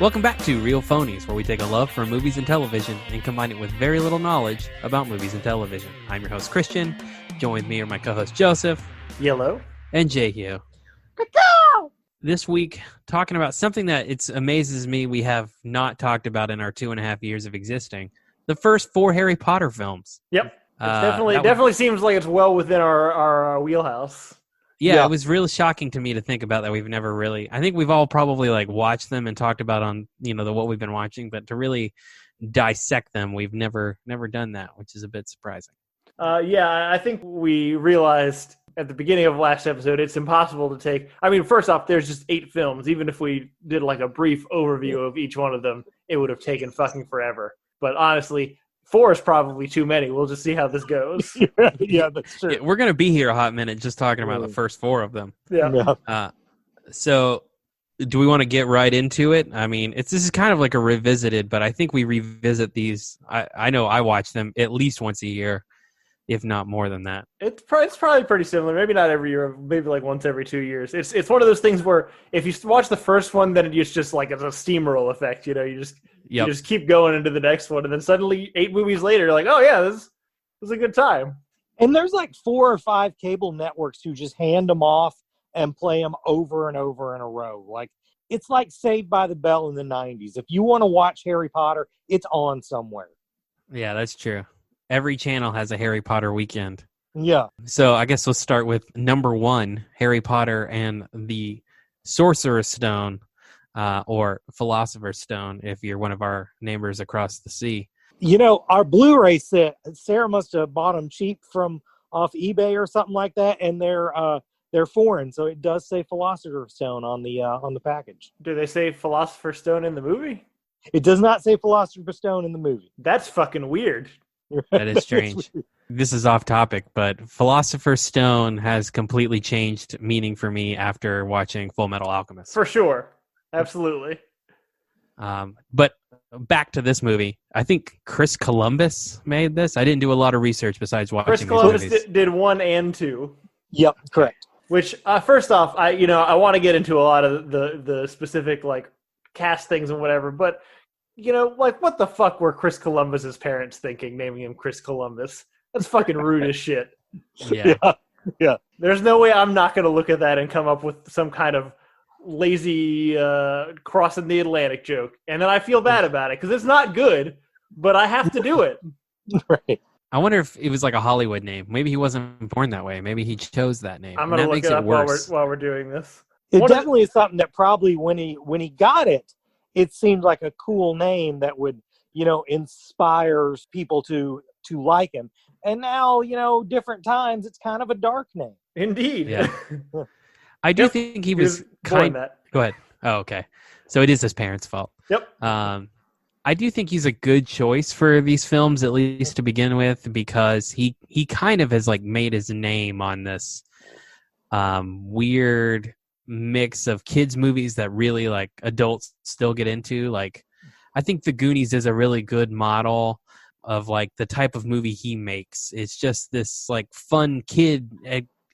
Welcome back to Real Phonies, where we take a love for movies and television and combine it with very little knowledge about movies and television. I'm your host, Christian. Join with me are my co-host, Joseph. Yellow. And Jehio. This week, talking about something that it amazes me we have not talked about in our 2.5 years of existing. The first 4 Harry Potter films. Yep. It definitely seems like it's well within our wheelhouse. Yeah, it was really shocking to me to think about that we've never really... I think we've all probably watched them and talked about on what we've been watching, but to really dissect them, we've never done that, which is a bit surprising. I think we realized at the beginning of last episode it's impossible to take... I mean, first off, there's just 8 films. Even if we did a brief overview of each one of them, it would have taken fucking forever. But honestly... 4 is probably too many. We'll just see how this goes. Yeah, that's true. Yeah, we're going to be here a hot minute just talking about the first 4 of them. Yeah. So do we want to get right into it? I mean, this is kind of like a revisited, but I think we revisit these. I know I watch them at least once a year, if not more than that. It's probably pretty similar. Maybe not every year. Maybe once every 2 years. It's one of those things where if you watch the first one, then it's just it's a steamroll effect. You just keep going into the next one, and then suddenly 8 movies later, you're like, oh yeah, this was a good time. And there's 4 or 5 cable networks who just hand them off and play them over and over in a row. It's like Saved by the Bell in the 90s. If you want to watch Harry Potter, it's on somewhere. Yeah, that's true. Every channel has a Harry Potter weekend. Yeah. So I guess we'll start with number 1, Harry Potter and the Sorcerer's Stone. Or Philosopher's Stone, if you're one of our neighbors across the sea. Our Blu-ray set, Sarah must have bought them cheap from off eBay or something like that, and they're foreign, so it does say Philosopher's Stone on the package. Do they say Philosopher's Stone in the movie? It does not say Philosopher's Stone in the movie. That's fucking weird. That is strange. This is off topic, but Philosopher's Stone has completely changed meaning for me after watching Full Metal Alchemist. For sure. Absolutely. But back to this movie. I think Chris Columbus made this. I didn't do a lot of research besides watching Chris these Columbus movies. did 1 and 2. Yep, correct. Which, first off, I want to get into a lot of the specific, cast things and whatever, but, what the fuck were Chris Columbus's parents thinking, naming him Chris Columbus? That's fucking rude as shit. Yeah. There's no way I'm not going to look at that and come up with some kind of lazy crossing the Atlantic joke, and then I feel bad about it because it's not good, but I have to do it. Right. I wonder if it was a Hollywood name. Maybe he wasn't born that way. Maybe he chose that name. I'm gonna look it up while we're doing this. It definitely is something that probably when he got it, it seemed like a cool name that would inspires people to like him. And now different times it's kind of a dark name. Indeed. Yeah. I do think he was kind of... Go ahead. Oh, okay. So it is his parents' fault. Yep. I do think he's a good choice for these films, at least to begin with, because he kind of has made his name on this weird mix of kids' movies that really adults still get into. I think The Goonies is a really good model of the type of movie he makes. It's just this fun kid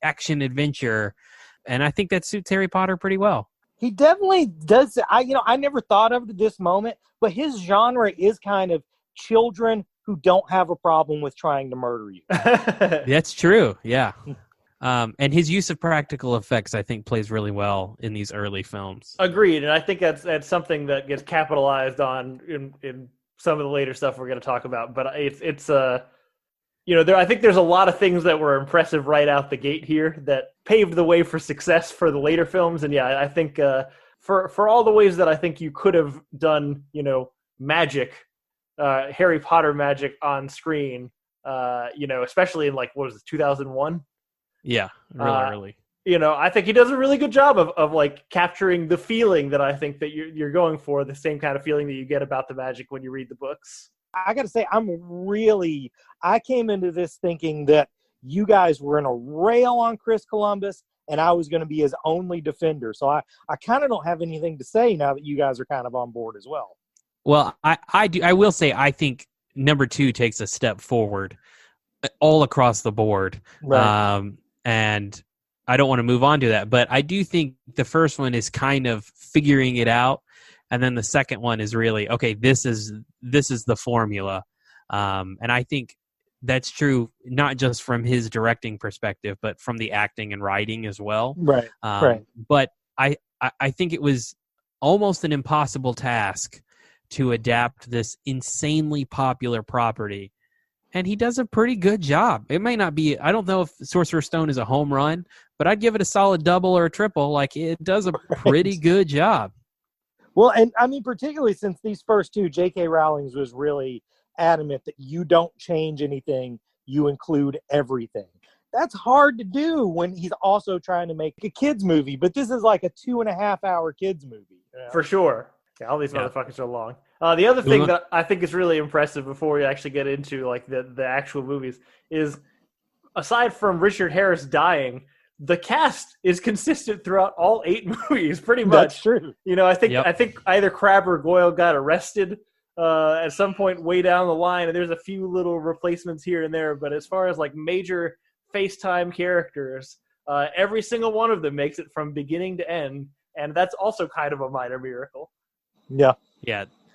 action adventure. And I think that suits Harry Potter pretty well. He definitely does. I never thought of it at this moment, but his genre is kind of children who don't have a problem with trying to murder you. That's true. Yeah. And his use of practical effects, I think, plays really well in these early films. Agreed. And I think that's something that gets capitalized on in some of the later stuff we're going to talk about. But it's I think there's a lot of things that were impressive right out the gate here that paved the way for success for the later films. And yeah, I think for all the ways that I think you could have done, magic, Harry Potter magic on screen, especially in 2001? Yeah, really early. I think he does a really good job of capturing the feeling that I think that you're going for, the same kind of feeling that you get about the magic when you read the books. I got to say, I came into this thinking that you guys were going to rail on Chris Columbus and I was going to be his only defender. So I kind of don't have anything to say now that you guys are kind of on board as well. Well, I will say I think number 2 takes a step forward all across the board. Right. And I don't want to move on to that, but I do think the first one is kind of figuring it out. and then the second one is really okay. This is the formula, and I think that's true not just from his directing perspective, but from the acting and writing as well. Right. Right. But I think it was almost an impossible task to adapt this insanely popular property. And he does a pretty good job. It may not be, I don't know if Sorcerer's Stone is a home run, but I'd give it a solid double or a triple. Like, it does a pretty good job. Well, and I mean, particularly since these first two, J.K. Rowling's was really adamant that you don't change anything, you include everything. That's hard to do when he's also trying to make a kids movie, but this is like a 2.5-hour kids movie. You know? For sure. Yeah, all these motherfuckers are long. The other thing that I think is really impressive before we actually get into like the actual movies is, aside from Richard Harris dying, the cast is consistent throughout all 8 movies, pretty much. That's true. You know, I think either Crabbe or Goyle got arrested at some point way down the line, and there's a few little replacements here and there. But as far as like major FaceTime characters, every single one of them makes it from beginning to end, and that's also kind of a minor miracle. Yeah,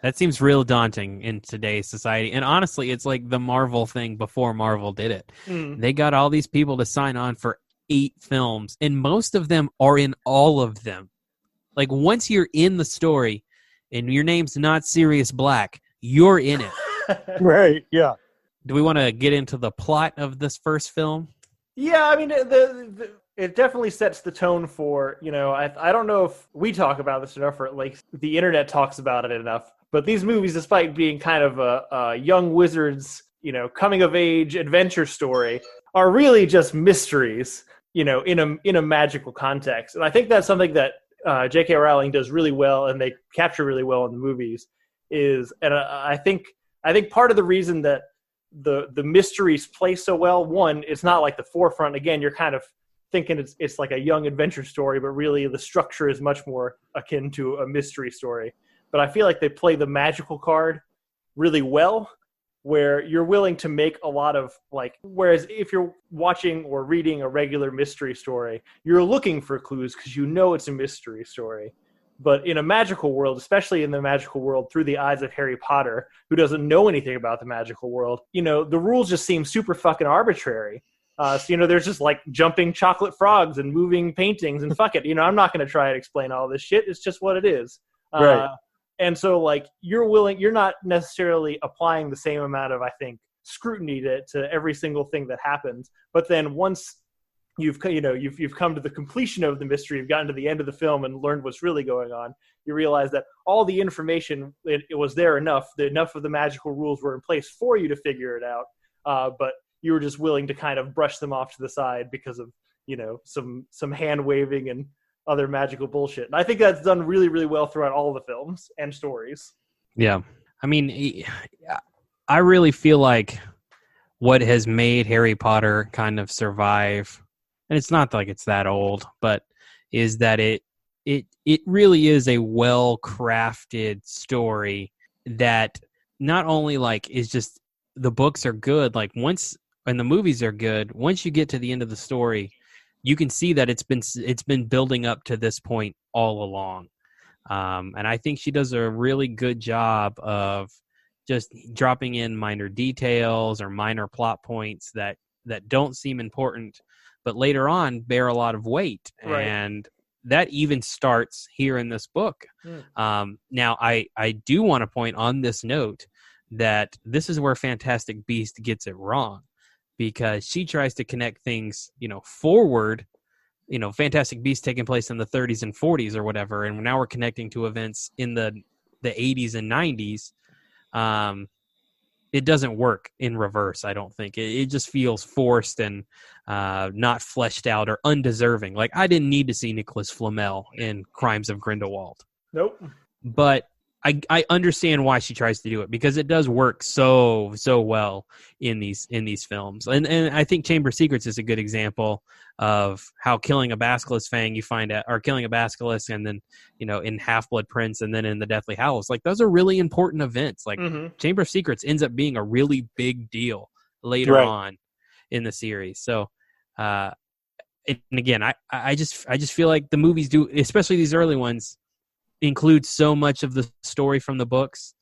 that seems real daunting in today's society. And honestly, it's like the Marvel thing before Marvel did it. They got all these people to sign on for 8 films, and most of them are in all of them. Like, once you're in the story and your name's not Sirius Black, you're in it. Right, yeah. Do we want to get into the plot of this first film? Yeah, I mean, it definitely sets the tone for, you know, I don't know if we talk about this enough, or at least the internet talks about it enough, but these movies, despite being kind of a young wizard's, you know, coming of age adventure story, are really just mysteries, you know, in a magical context. And I think that's something that J.K. Rowling does really well, and they capture really well in the movies. I think part of the reason that the mysteries play so well, one, it's not like the forefront. Again, you're kind of thinking it's like a young adventure story, but really the structure is much more akin to a mystery story. But I feel like they play the magical card really well, where you're willing to make a lot of, like, whereas if you're watching or reading a regular mystery story, you're looking for clues because you know it's a mystery story. But in a magical world, especially in the magical world through the eyes of Harry Potter, who doesn't know anything about the magical world, you know, the rules just seem super fucking arbitrary. So, you know, there's just like jumping chocolate frogs and moving paintings and fuck it. You know, I'm not going to try and explain all this shit. It's just what it is. Right. And so, like, you're not necessarily applying the same amount of, I think, scrutiny to every single thing that happens. But then once you've come to the completion of the mystery, you've gotten to the end of the film and learned what's really going on, you realize that all the information, it was there enough of the magical rules were in place for you to figure it out. But you were just willing to kind of brush them off to the side because of, you know, some hand waving and other magical bullshit. And I think that's done really, really well throughout all the films and stories. Yeah. I mean, I really feel like what has made Harry Potter kind of survive, and it's not like it's that old, but is that it really is a well-crafted story that not only like is just, the books are good, like once, and the movies are good, once you get to the end of the story, you can see that it's been building up to this point all along. And I think she does a really good job of just dropping in minor details or minor plot points that don't seem important, but later on bear a lot of weight. Right. And that even starts here in this book. Now, I do want to point on this note that this is where Fantastic Beast gets it wrong, because she tries to connect things, you know, forward, you know, Fantastic Beasts taking place in the 30s and 40s or whatever, and now we're connecting to events in the 80s and 90s. It doesn't work in reverse, I don't think. It just feels forced and not fleshed out or undeserving. Like, I didn't need to see Nicholas Flamel in Crimes of Grindelwald. Nope. But I understand why she tries to do it, because it does work so well in these films. And I think Chamber of Secrets is a good example of how killing a Basilisk Fang you find out, or killing a Basilisk, and then, you know, in Half-Blood Prince and then in the Deathly Hallows, like those are really important events. Like Chamber of Secrets ends up being a really big deal later on in the series. So and again, I just feel like the movies do, especially these early ones, includes so much of the story from the books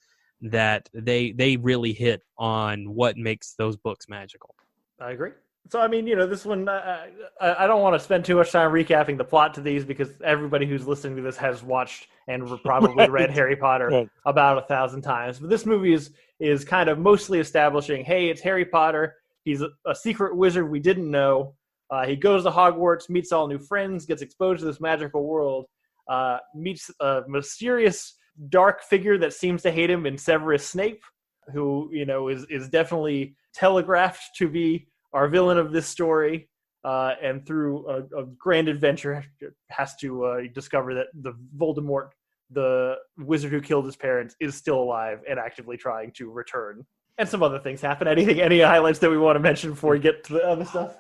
that they really hit on what makes those books magical. I agree. So, I mean, this one, I don't want to spend too much time recapping the plot to these because everybody who's listening to this has watched and probably read Harry Potter about 1,000 times. But this movie is kind of mostly establishing, hey, it's Harry Potter. He's a secret wizard we didn't know. He goes to Hogwarts, meets all new friends, gets exposed to this magical world, meets a mysterious dark figure that seems to hate him in Severus Snape, who, is definitely telegraphed to be our villain of this story, and through a grand adventure has to discover that the Voldemort, the wizard who killed his parents, is still alive and actively trying to return. And some other things happen. Any highlights that we want to mention before we get to the other stuff?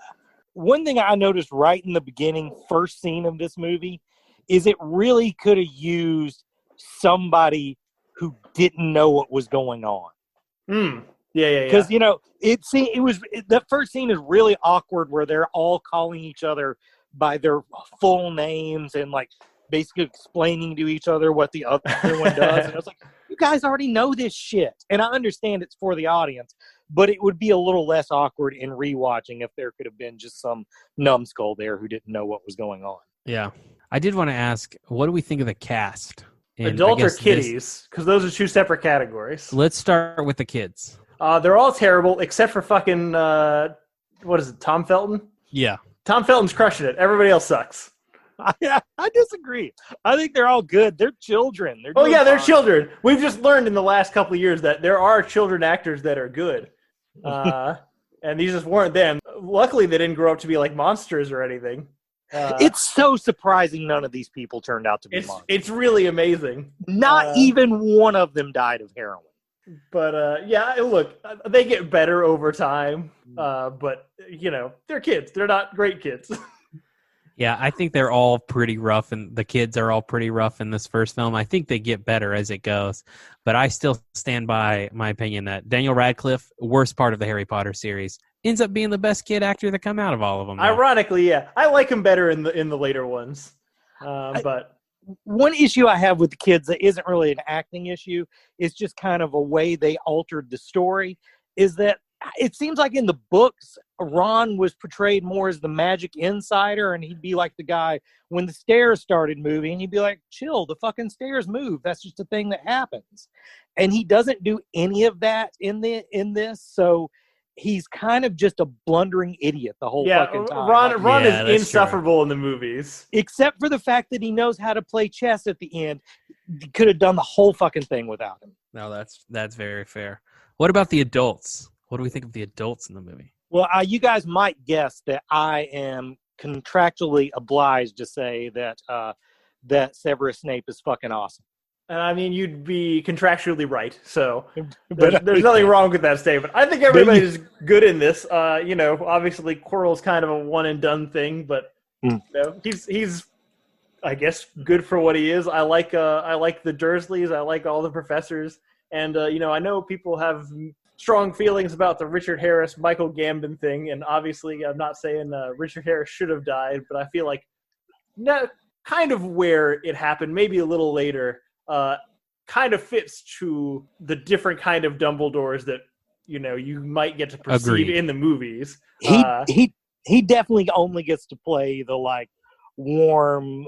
One thing I noticed right in the beginning, first scene of this movie, is it really could have used somebody who didn't know what was going on. Yeah. Because that first scene is really awkward, where they're all calling each other by their full names and like basically explaining to each other what the other one does. And I was like, you guys already know this shit. And I understand it's for the audience, but it would be a little less awkward in rewatching if there could have been just some numbskull there who didn't know what was going on. Yeah. I did want to ask, what do we think of the cast? And adult or kiddies? Because those are two separate categories. Let's start with the kids. They're all terrible except for fucking, what is it, Tom Felton? Yeah. Tom Felton's crushing it. Everybody else sucks. I disagree. I think they're all good. They're children. They're children. We've just learned in the last couple of years that there are children actors that are good. And these just weren't them. Luckily, they didn't grow up to be like monsters or anything. It's so surprising none of these people turned out to be monsters. It's really amazing. Not even one of them died of heroin. But, look, they get better over time. But, they're kids. They're not great kids. Yeah, I think they're all pretty rough, and the kids are all pretty rough in this first film. I think they get better as it goes, but I still stand by my opinion that Daniel Radcliffe, worst part of the Harry Potter series, ends up being the best kid actor to come out of all of them. Ironically, yeah, I like him better in the later ones. But one issue I have with the kids that isn't really an acting issue, is just kind of a way they altered the story. Is that it seems like in the books, Ron was portrayed more as the magic insider, and he'd be like the guy when the stairs started moving, and he'd be like, chill, the fucking stairs move. That's just a thing that happens. And he doesn't do any of that in this, so he's kind of just a blundering idiot the whole fucking time. Ron is insufferable in the movies. Except for the fact that he knows how to play chess at the end. He could have done the whole fucking thing without him. No, that's very fair. What about the adults? What do we think of the adults in the movie? Well, you guys might guess that I am contractually obliged to say that Severus Snape is fucking awesome. And I mean, you'd be contractually right. So there's nothing wrong with that statement. I think everybody's good in this. Obviously Quirrell's kind of a one and done thing, but he's I guess good for what he is. I like the Dursleys. I like all the professors, and I know people have strong feelings about the Richard Harris, Michael Gambon thing, and obviously I'm not saying Richard Harris should have died, but I feel like kind of where it happened, maybe a little later, kind of fits to the different kind of Dumbledores that you might get to perceive in the movies. He definitely only gets to play the like warm,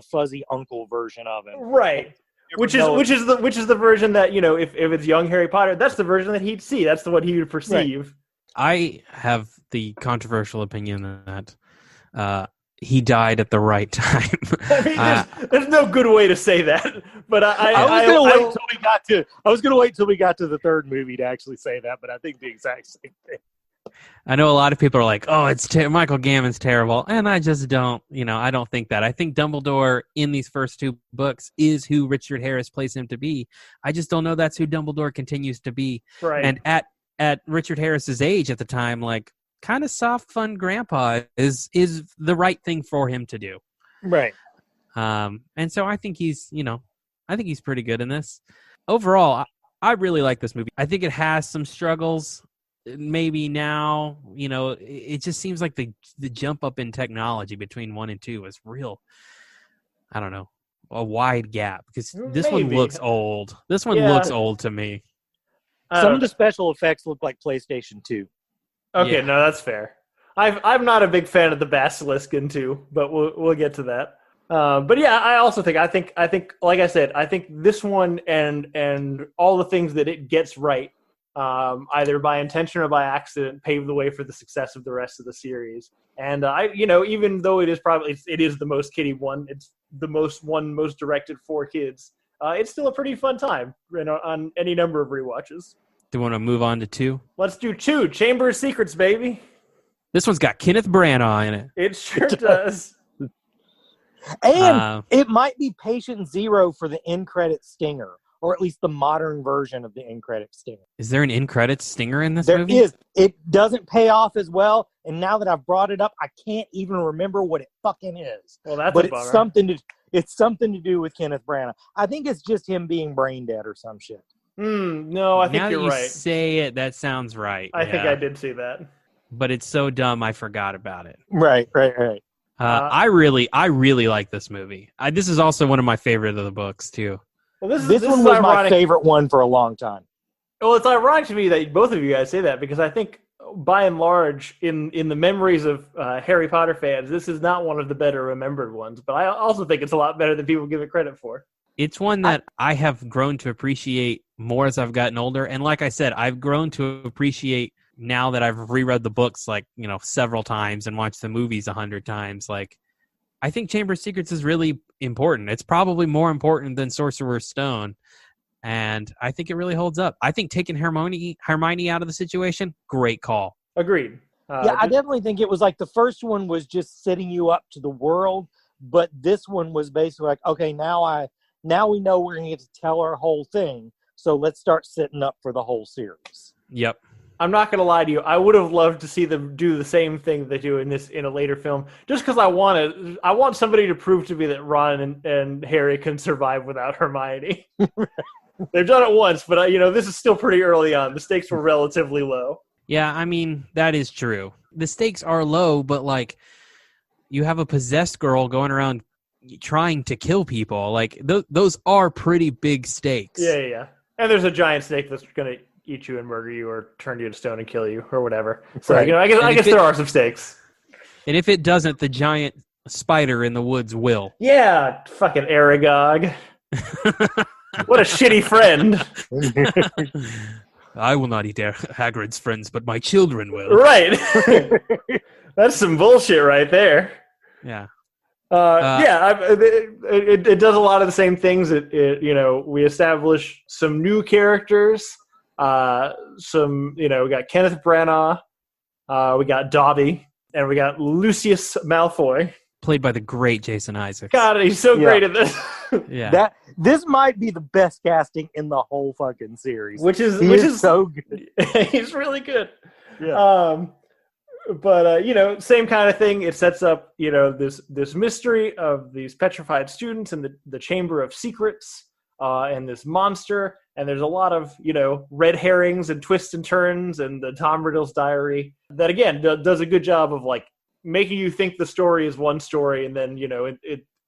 fuzzy uncle version of him, right? Which is the version that if it's young Harry Potter, that's the version that he'd see. That's the one he would perceive. Right. I have the controversial opinion that he died at the right time. I mean, there's no good way to say that. But I was going to wait till we got to the third movie to actually say that. But I think the exact same thing. I know a lot of people are like, "Oh, Michael Gambon's terrible," and I just don't. I don't think that. I think Dumbledore in these first two books is who Richard Harris plays him to be. I just don't know that's who Dumbledore continues to be. Right. And at Richard Harris's age at the time, like kind of soft, fun grandpa is the right thing for him to do. Right. And so I think he's pretty good in this. Overall, I really like this movie. I think it has some struggles. Maybe now, it just seems like the jump up in technology between 1 and 2 was real. I don't know. a wide gap because this one Maybe. looks old. This one Yeah. looks old to me. Some of the special effects look like PlayStation 2. Okay, Yeah. no, that's fair. I'm not a big fan of the Basilisk in 2, but we'll get to that. But yeah, I also think like I said, I think this one and all the things that it gets right, either by intention or by accident, pave the way for the success of the rest of the series. And even though it is the most kiddie one, it's the most directed for kids. It's still a pretty fun time on any number of rewatches. Do you want to move on to 2? Let's do 2. Chamber of Secrets, baby. This one's got Kenneth Branagh in it. It sure does. And it might be patient zero for the end credit stinger, or at least the modern version of the end credit stinger. Is there an end credits stinger in this There movie? is. It doesn't pay off as well, and now that I've brought it up, I can't even remember what it fucking is. Well, that's but a bummer. it's something to do with Kenneth Branagh. I think it's just him being brain dead or some shit. No, I think now you're that you right. say it, that sounds right. I think I did see that. But it's so dumb, I forgot about it. Right. I really like this movie. This is also one of my favorite of the books too. Well, this one was my favorite one for a long time. Well, it's ironic to me that both of you guys say that because I think, by and large, in the memories of Harry Potter fans, this is not one of the better remembered ones. But I also think it's a lot better than people give it credit for. It's one that I have grown to appreciate more as I've gotten older. And like I said, I've grown to appreciate now that I've reread the books several times and watched the movies 100 times. Like, I think Chamber of Secrets is really important. It's probably more important than Sorcerer's Stone. And I think it really holds up. I think taking Hermione out of the situation, great call. Agreed. I definitely think it was like the first one was just setting you up to the world, but this one was basically like, okay, now we know we're going to get to tell our whole thing, so let's start setting up for the whole series. Yep. I'm not going to lie to you. I would have loved to see them do the same thing they do in a later film, just because I want somebody to prove to me that Ron and Harry can survive without Hermione. They've done it once, but this is still pretty early on. The stakes were relatively low. Yeah, I mean, that is true. The stakes are low, but like, you have a possessed girl going around trying to kill people. Like, those are pretty big stakes. Yeah. And there's a giant snake that's going to eat you and murder you or turn you to stone and kill you or whatever. So, right. I guess there are some stakes. And if it doesn't, the giant spider in the woods will. Yeah, fucking Aragog. What a shitty friend. I will not eat Hagrid's friends, but my children will. Right. That's some bullshit right there. Yeah. It does a lot of the same things. We establish some new characters. We got Kenneth Branagh, we got Dobby, and we got Lucius Malfoy. Played by the great Jason Isaacs. God, he's so great at this. Yeah. This might be the best casting in the whole fucking series. Which is so good. He's really good. Yeah. Same kind of thing. It sets up, this mystery of these petrified students and the Chamber of Secrets, and this monster. And there's a lot of, red herrings and twists and turns, and the Tom Riddle's diary that, again, does a good job of like making you think the story is one story, and then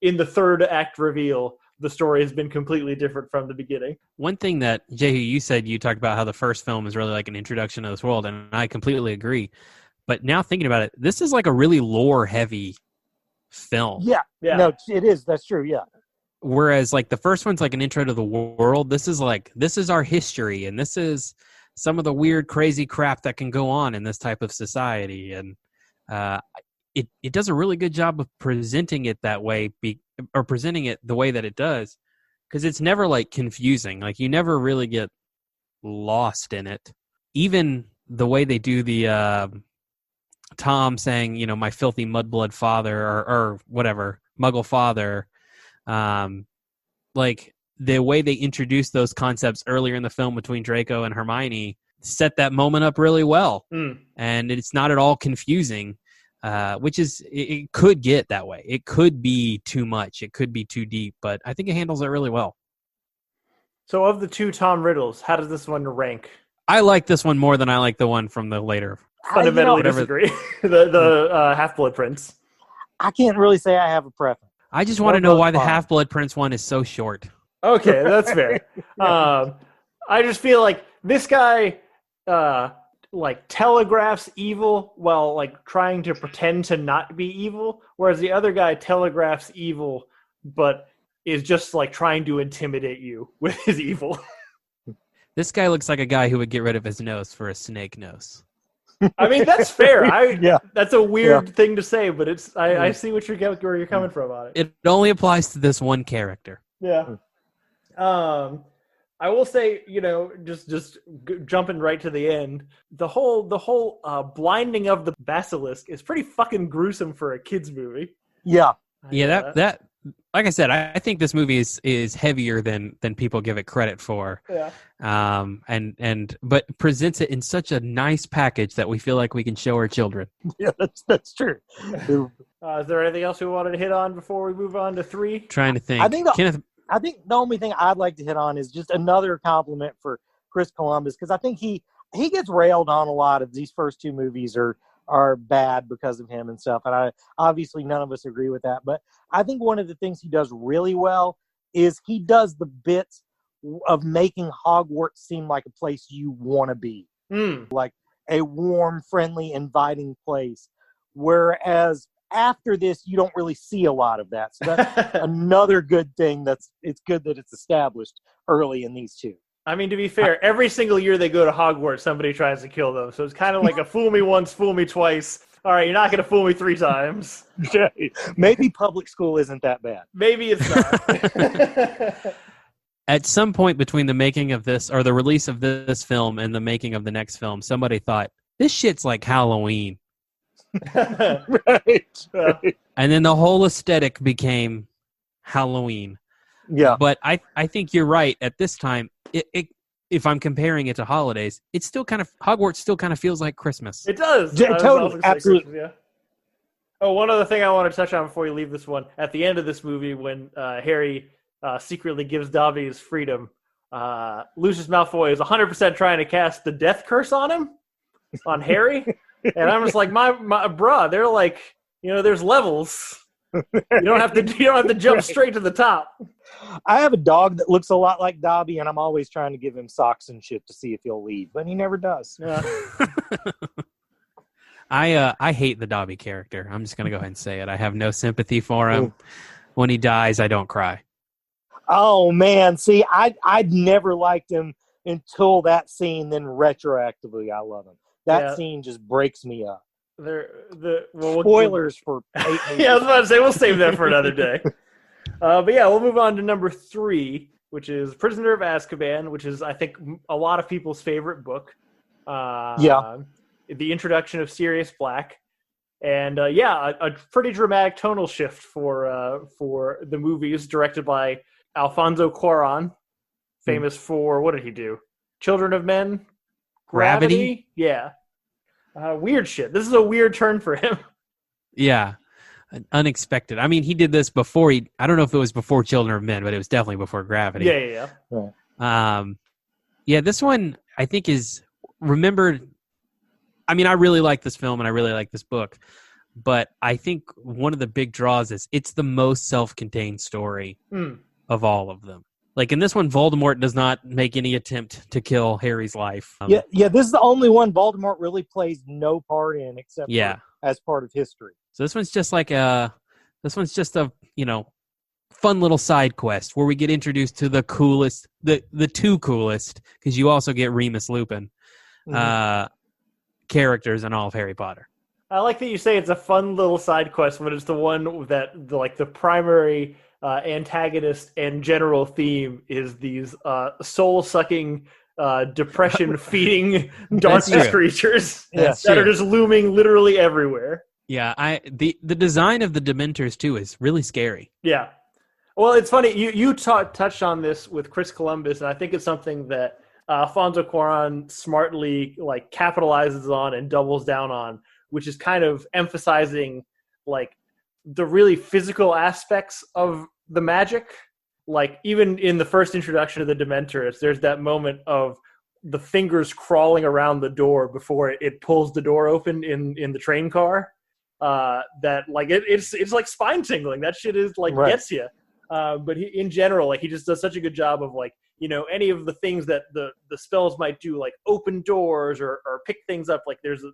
in the third act reveal, the story has been completely different from the beginning. One thing that, Jehu, you said, you talked about how the first film is really like an introduction to this world, and I completely agree. But now thinking about it, this is like a really lore-heavy film. Yeah. No, it is. That's true, yeah. Whereas like the first one's like an intro to the world, this is our history, and this is some of the weird, crazy crap that can go on in this type of society. And it does a really good job of presenting it that way, or presenting it the way that it does, because it's never like confusing. Like, you never really get lost in it. Even the way they do the Tom saying, my filthy mudblood father, or whatever, muggle father, like the way they introduced those concepts earlier in the film between Draco and Hermione set that moment up really well. And it's not at all confusing. Which is, it could get that way. It could be too much. It could be too deep, but I think it handles it really well. So of the two Tom Riddles, how does this one rank? I like this one more than I like the one from the later. Fundamentally disagree. The Half-Blood Prince. I can't really say I have a preference. I just want to know why the Half-Blood Prince one is so short. Okay, that's fair. I just feel like this guy like telegraphs evil while like trying to pretend to not be evil, whereas the other guy telegraphs evil but is just like trying to intimidate you with his evil. This guy looks like a guy who would get rid of his nose for a snake nose. I mean, that's fair. That's a weird thing to say, but it's I see where you're coming from on it. It only applies to this one character. Yeah. I will say, just jumping right to the end, the whole blinding of the basilisk is pretty fucking gruesome for a kids movie. Yeah. Yeah, that like I said, I think this movie is heavier than people give it credit for. Yeah. But presents it in such a nice package that we feel like we can show our children. Yeah, that's true. Is there anything else we wanted to hit on before we move on to 3? Trying to think. I think the only thing I'd like to hit on is just another compliment for Chris Columbus, because I think he gets railed on a lot of these first 2 movies are bad because of him and stuff. And obviously none of us agree with that. But I think one of the things he does really well is he does the bits of making Hogwarts seem like a place you want to be. Like a warm, friendly, inviting place. Whereas after this, you don't really see a lot of that. So that's another good thing. It's good that it's established early in these 2. I mean, to be fair, every single year they go to Hogwarts, somebody tries to kill them. So it's kind of like a fool me once, fool me twice. All right, you're not going to fool me 3 times. Maybe public school isn't that bad. Maybe it's not. At some point between the making of this, or the release of this film and the making of the next film, somebody thought, this shit's like Halloween. Right. And then the whole aesthetic became Halloween. Yeah. But I think you're right. At this time, if I'm comparing it to holidays, it's still Hogwarts still kind of feels like Christmas. It does. Yeah, totally. Absolutely. Yeah. Oh, one other thing I want to touch on before you leave this one. At the end of this movie, when Harry secretly gives Dobby his freedom, Lucius Malfoy is 100% trying to cast the death curse on him, on Harry. And I'm just like, my bruh, they're like, there's levels. You don't have to jump straight to the top. I have a dog that looks a lot like Dobby, and I'm always trying to give him socks and shit to see if he'll leave, but he never does. Yeah. I hate the Dobby character. I'm just gonna go ahead and say it. I have no sympathy for him. When he dies, I don't cry. Oh man, see, I'd never liked him until that scene. Then retroactively, I love him. That scene just breaks me up. Spoilers for 8 movies. Yeah, I was about to say, we'll save that for another day. But yeah, we'll move on to number 3, which is Prisoner of Azkaban, which is, I think, a lot of people's favorite book. The introduction of Sirius Black. And a pretty dramatic tonal shift for the movies, directed by Alfonso Cuarón, famous for, what did he do? Children of Men? Gravity? Yeah. Weird shit. This is a weird turn for him. Yeah. Unexpected. I mean, he did this before I don't know if it was before Children of Men, but it was definitely before Gravity. Yeah. This one I think is remembered. I mean, I really like this film and I really like this book, but I think one of the big draws is it's the most self-contained story of all of them. Like in this one, Voldemort does not make any attempt to kill Harry's life. This is the only one Voldemort really plays no part in, except as part of history. So this one's just a fun little side quest where we get introduced to the coolest, the 2 coolest, because you also get Remus Lupin characters in all of Harry Potter. I like that you say it's a fun little side quest, but it's the one that the primary antagonist and general theme is these soul-sucking, depression-feeding darkness creatures that are just looming literally everywhere. Yeah, the design of the Dementors too is really scary. Yeah, well, it's funny you touched on this with Chris Columbus, and I think it's something that Alfonso Cuarón smartly capitalizes on and doubles down on, which is kind of emphasizing the really physical aspects of the magic. Even in the first introduction of the Dementors, there's that moment of the fingers crawling around the door before it pulls the door open in the train car. that like it's like spine tingling. That shit is like gets you. But in general, like he just does such a good job of like, any of the things that the spells might do, like open doors or pick things up. Like there's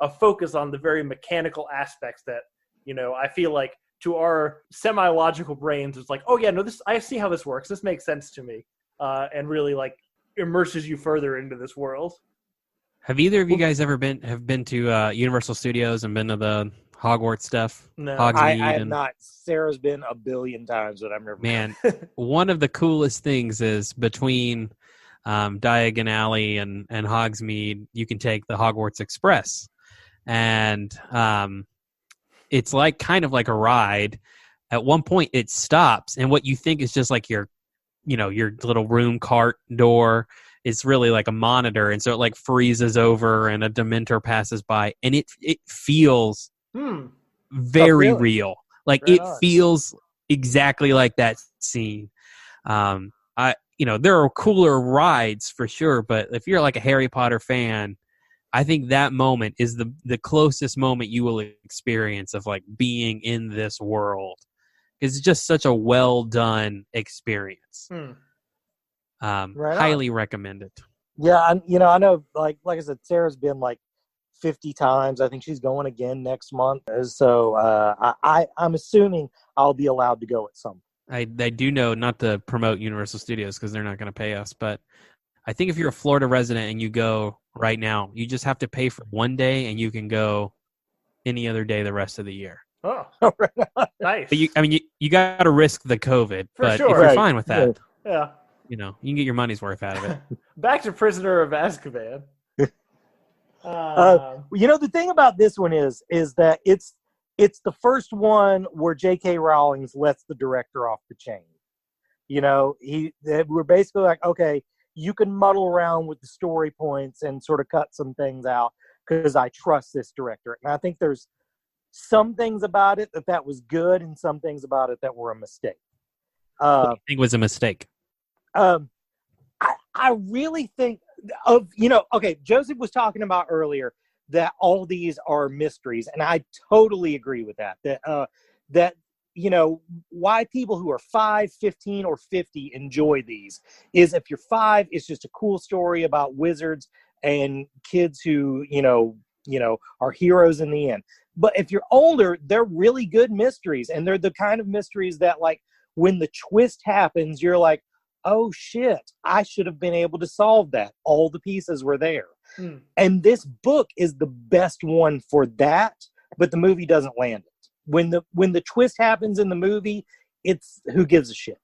a focus on the very mechanical aspects that, I feel like to our semi-logical brains, it's like, oh yeah, no, I see how this works. This makes sense to me. And really like immerses you further into this world. Have either of you guys ever been to Universal Studios and been to the Hogwarts stuff? No, I have not. Sarah's been a billion times, but I've never. Man, one of the coolest things is between Diagon Alley and Hogsmeade, you can take the Hogwarts Express, and it's like kind of like a ride. At one point, it stops, and what you think is just like your little room cart door. It's really like a monitor, and so it like freezes over, and a Dementor passes by, and it feels very real. Like it feels exactly like that scene. There are cooler rides for sure, but if you're like a Harry Potter fan, I think that moment is the closest moment you will experience of like being in this world. It's just such a well done experience. Highly recommend it. Yeah, I know. Like I said, Sarah's been like 50 times. I think she's going again next month. So I'm assuming I'll be allowed to go at some. I do know, not to promote Universal Studios because they're not going to pay us, but I think if you're a Florida resident and you go right now, you just have to pay for one day and you can go any other day the rest of the year. Oh, nice. But you got to risk the COVID, but sure. if you're fine with that, yeah, you can get your money's worth out of it. Back to Prisoner of Azkaban. The thing about this one is that it's the first one where J.K. Rowling lets the director off the chain. We're basically like, okay, you can muddle around with the story points and sort of cut some things out because I trust this director. And I think there's some things about it that was good and some things about it that were a mistake. What do you think was a mistake? I really think Joseph was talking about earlier that all these are mysteries, and I totally agree with that. That why people who are 5, 15, or 50 enjoy these is if you're 5, it's just a cool story about wizards and kids who are heroes in the end. But if you're older, they're really good mysteries, and they're the kind of mysteries that, like, when the twist happens, you're like, oh shit, I should have been able to solve that. All the pieces were there. And this book is the best one for that, but the movie doesn't land it. When the twist happens in the movie, it's who gives a shit.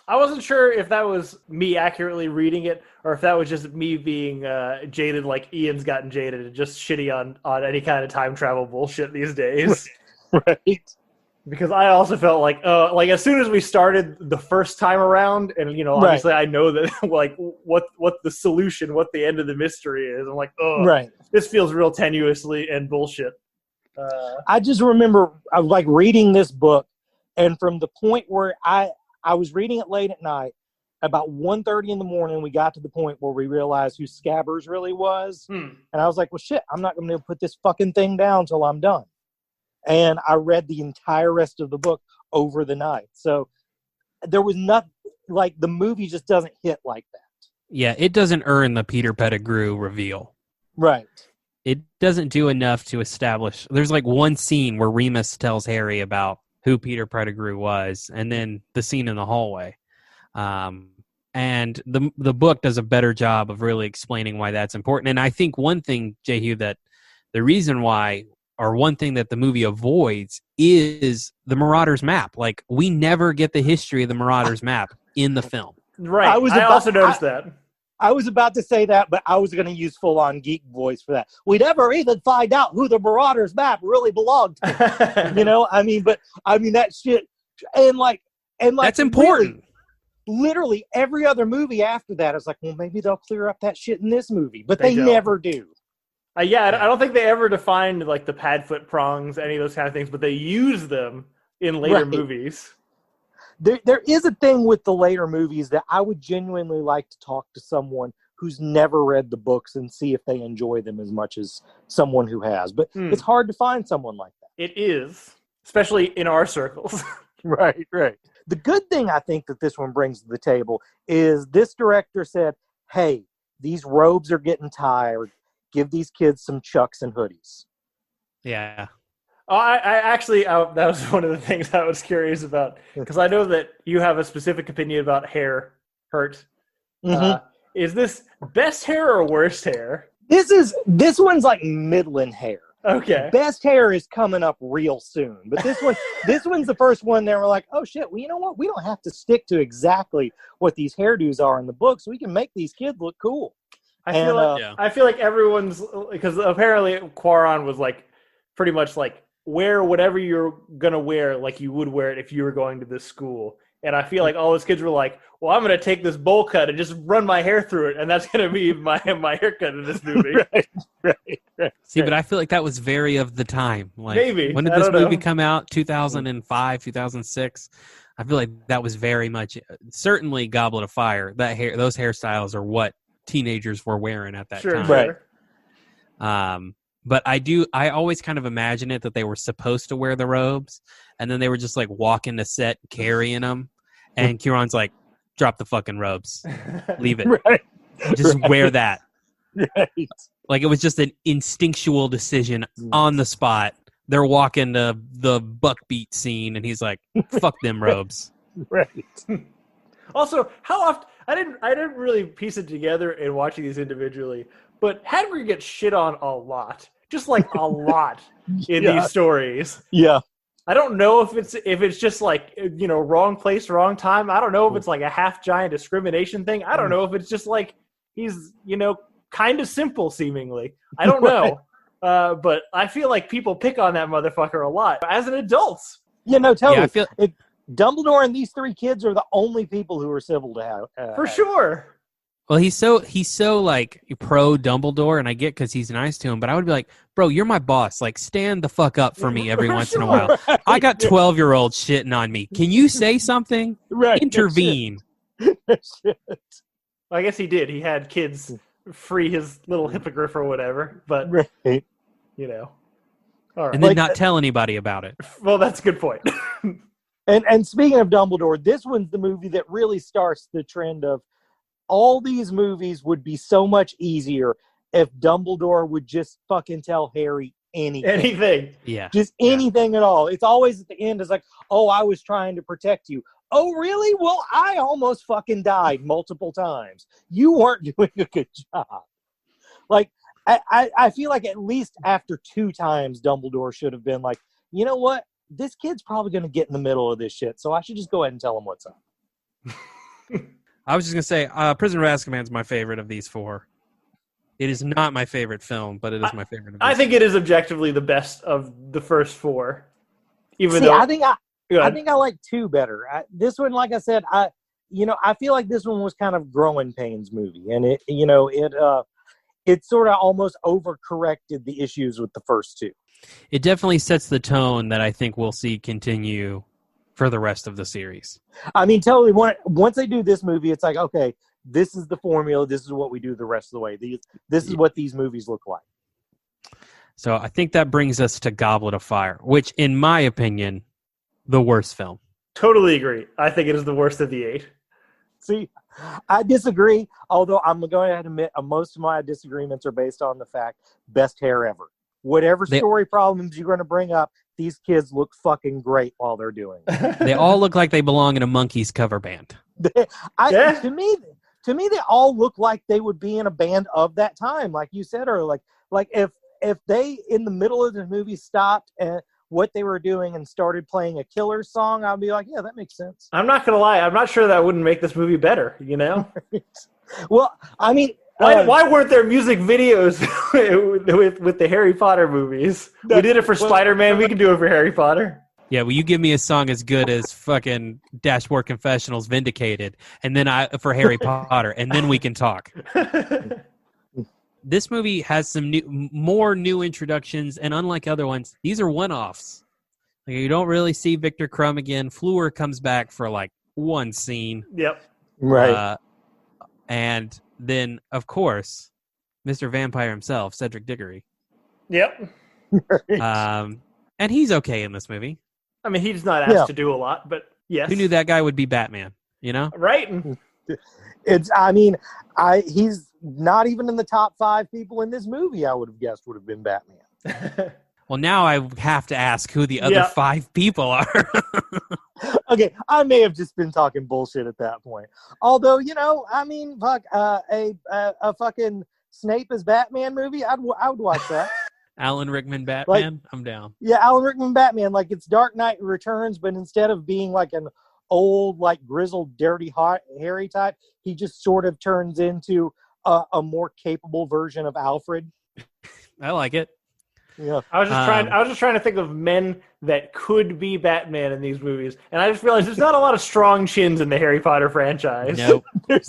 I wasn't sure if that was me accurately reading it or if that was just me being jaded like Ian's gotten jaded and just shitty on any kind of time travel bullshit these days. Right. Because I also felt like as soon as we started the first time around, and obviously I know that like what the solution, what the end of the mystery is. I'm like, this feels real tenuously and bullshit. I just remember I was like reading this book, and from the point where I was reading it late at night, about 1:30 in the morning, we got to the point where we realized who Scabbers really was, and I was like, well, shit, I'm not going to put this fucking thing down till I'm done. And I read the entire rest of the book over the night. So there was nothing, like, the movie just doesn't hit like that. Yeah, it doesn't earn the Peter Pettigrew reveal. Right. It doesn't do enough to establish. There's like one scene where Remus tells Harry about who Peter Pettigrew was, and then the scene in the hallway. And the book does a better job of really explaining why that's important. And I think one thing, Jehu, that the reason why, or one thing that the movie avoids, is the Marauders map. Like, we never get the history of the Marauders map in the film. Right. I also noticed that. I was about to say that, but I was going to use full-on geek voice for that. We never even find out who the Marauders map really belonged to. That shit. And that's important. Literally every other movie after that is like, well, maybe they'll clear up that shit in this movie, but they never do. I don't think they ever defined like the Padfoot prongs, any of those kind of things, but they use them in later movies. There is a thing with the later movies that I would genuinely like to talk to someone who's never read the books and see if they enjoy them as much as someone who has. But it's hard to find someone like that. It is, especially in our circles. Right. The good thing I think that this one brings to the table is this director said, hey, these robes are getting tired. Give these kids some chucks and hoodies. Yeah. I actually, that was one of the things I was curious about, because I know that you have a specific opinion about hair hurt. Mm-hmm. Is this best hair or worst hair? This one's like Midland hair. Okay. Best hair is coming up real soon. But this one's the first one that we're like, oh shit, well, you know what? We don't have to stick to exactly what these hairdos are in the books. We can make these kids look cool. I feel like everyone's, because apparently Quaron was like pretty much like wear whatever you're gonna wear like you would wear it if you were going to this school. And I feel like all those kids were like, well, I'm gonna take this bowl cut and just run my hair through it, and that's gonna be my haircut in this movie. Right. See, but I feel like that was very of the time. Like, maybe. When did this movie come out? 2005, 2006. I feel like that was very much, certainly Goblet of Fire. Those hairstyles are what teenagers were wearing at that time. Right. But I always kind of imagine it that they were supposed to wear the robes, and then they were just like walking the set carrying them, and Kieran's like, drop the fucking robes. Leave it. Right. Just wear that. Right. Like it was just an instinctual decision on the spot. They're walking the buckbeat scene, and he's like, fuck them robes. Right. Also, how often I didn't really piece it together in watching these individually, but Hagrid gets shit on a lot. Just like a lot in these stories. Yeah. I don't know if it's just like, you know, wrong place, wrong time. I don't know if it's like a half giant discrimination thing. I don't know if it's just like he's, you know, kind of simple seemingly. I don't know. But I feel like people pick on that motherfucker a lot as an adult. Yeah, no, tell me. Yeah, Dumbledore and these three kids are the only people who are civil to have. For sure. Well, he's so like pro Dumbledore, and I get because he's nice to him, but I would be like, bro, you're my boss. Like, stand the fuck up for me every once in a while. Right. I got 12-year-olds shitting on me. Can you say something? Right. Intervene. Shit. I guess he did. He had kids free his little hippogriff or whatever, but Right. you know. All right. And then not tell anybody about it. Well, that's a good point. And speaking of Dumbledore, this one's the movie that really starts the trend of all these movies would be so much easier if Dumbledore would just fucking tell Harry anything. Anything. Yeah. Just anything at all. It's always at the end, it's like, oh, I was trying to protect you. Oh, really? Well, I almost fucking died multiple times. You weren't doing a good job. Like, I feel like at least after 2 times, Dumbledore should have been like, you know what? This kid's probably going to get in the middle of this shit, so I should just go ahead and tell him what's up. I was just going to say, Prisoner of Azkaban is my favorite of these 4. It is not my favorite film, but it is my favorite of these I think it is objectively the best of the first 4. Even See, though I think I like 2 better. This one, like I said, I feel like this one was kind of growing pains movie, and it sort of almost overcorrected the issues with the first 2. It definitely sets the tone that I think we'll see continue for the rest of the series. I mean, totally. Once they do this movie, it's like, okay, this is the formula. This is what we do the rest of the way. This is what these movies look like. So I think that brings us to Goblet of Fire, which, in my opinion, the worst film. Totally agree. I think it is the worst of the 8. See, I disagree, although I'm going to admit most of my disagreements are based on the fact best hair ever. Whatever story problems you're going to bring up, these kids look fucking great while they're doing it. They all look like they belong in a Monkees cover band. To me, they all look like they would be in a band of that time, like you said, or like if they in the middle of the movie stopped and what they were doing and started playing a Killer song, I'd be like, yeah, that makes sense. I'm not gonna lie, I'm not sure that wouldn't make this movie better. You know? Well, I mean. Why weren't there music videos with the Harry Potter movies? We did it for Spider-Man. We can do it for Harry Potter. Yeah, well, you give me a song as good as fucking Dashboard Confessionals Vindicated, and then for Harry Potter, and then we can talk. This movie has some more new introductions, and unlike other ones, these are one-offs. Like, you don't really see Victor Crumb again. Fleur comes back for like one scene. Yep. Right. And then of course, Mr. Vampire himself, Cedric Diggory. Yep. And he's okay in this movie. I mean, he's not asked to do a lot, but yes. Who knew that guy would be Batman? You know, right? He's not even in the top 5 people in this movie. I would have guessed would have been Batman. Well, now I have to ask who the other 5 people are. Okay, I may have just been talking bullshit at that point. Although, a fucking Snape as Batman movie, I would watch that. Alan Rickman Batman, I'm down. Yeah, Alan Rickman Batman, like it's Dark Knight Returns, but instead of being like an old, like grizzled, dirty, hairy type, he just sort of turns into a more capable version of Alfred. I like it. Yeah, I was just trying to think of men that could be Batman in these movies, and I just realized there's not a lot of strong chins in the Harry Potter franchise. Nope. there's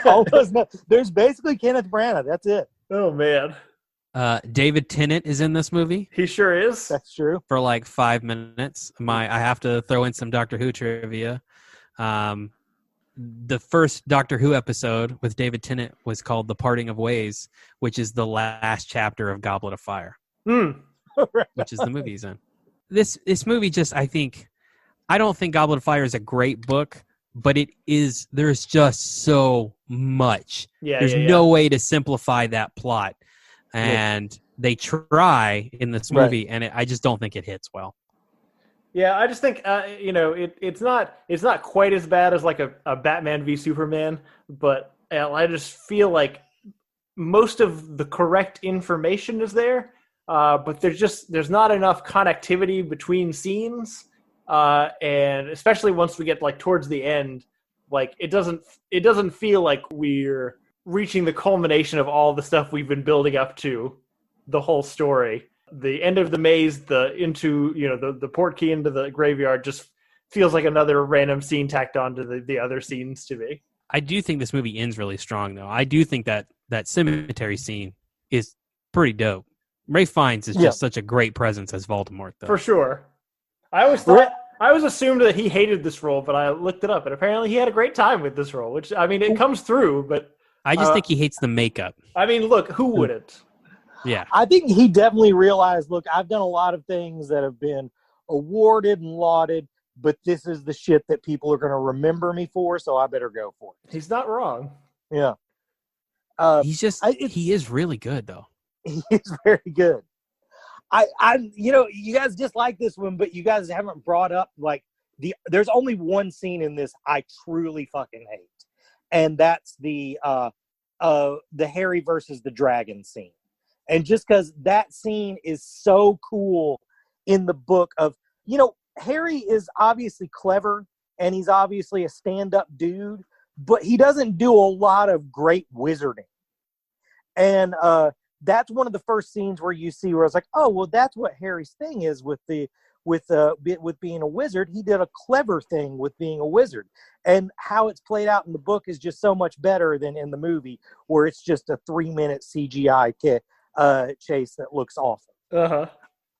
almost no. There's basically Kenneth Branagh. That's it. Oh man. David Tennant is in this movie. He sure is. That's true. For like 5 minutes. I have to throw in some Doctor Who trivia. The first Doctor Who episode with David Tennant was called The Parting of Ways, which is the last chapter of Goblet of Fire, which is the movie he's in. This movie I don't think Goblet of Fire is a great book, but there's just so much. There's no way to simplify that plot. And they try in this movie, and I just don't think it hits well. Yeah, I just think it's not quite as bad as like a Batman v Superman, but I just feel like most of the correct information is there, but there's not enough connectivity between scenes, and especially once we get like towards the end, like it doesn't feel like we're reaching the culmination of all the stuff we've been building up to the whole story. The end of the maze, the port key into the graveyard just feels like another random scene tacked onto the other scenes to me. I do think this movie ends really strong, though. I do think that cemetery scene is pretty dope. Ralph Fiennes is just such a great presence as Voldemort, though. For sure. I always assumed that he hated this role, but I looked it up, and apparently he had a great time with this role, which, I mean, it comes through, but... I just think he hates the makeup. I mean, look, who wouldn't? Yeah. I think he definitely realized, look, I've done a lot of things that have been awarded and lauded, but this is the shit that people are going to remember me for, so I better go for it. He's not wrong. Yeah. He is really good, though. He is very good. You guys dislike this one, but you guys haven't brought up, like, there's only one scene in this I truly fucking hate. And that's the Harry versus the dragon scene. And just because that scene is so cool in the book of, Harry is obviously clever and he's obviously a stand-up dude, but he doesn't do a lot of great wizarding. And that's one of the first scenes where you see where it's like, oh, well, that's what Harry's thing is with being a wizard. He did a clever thing with being a wizard, and how it's played out in the book is just so much better than in the movie, where it's just a 3-minute CGI chase that looks awful.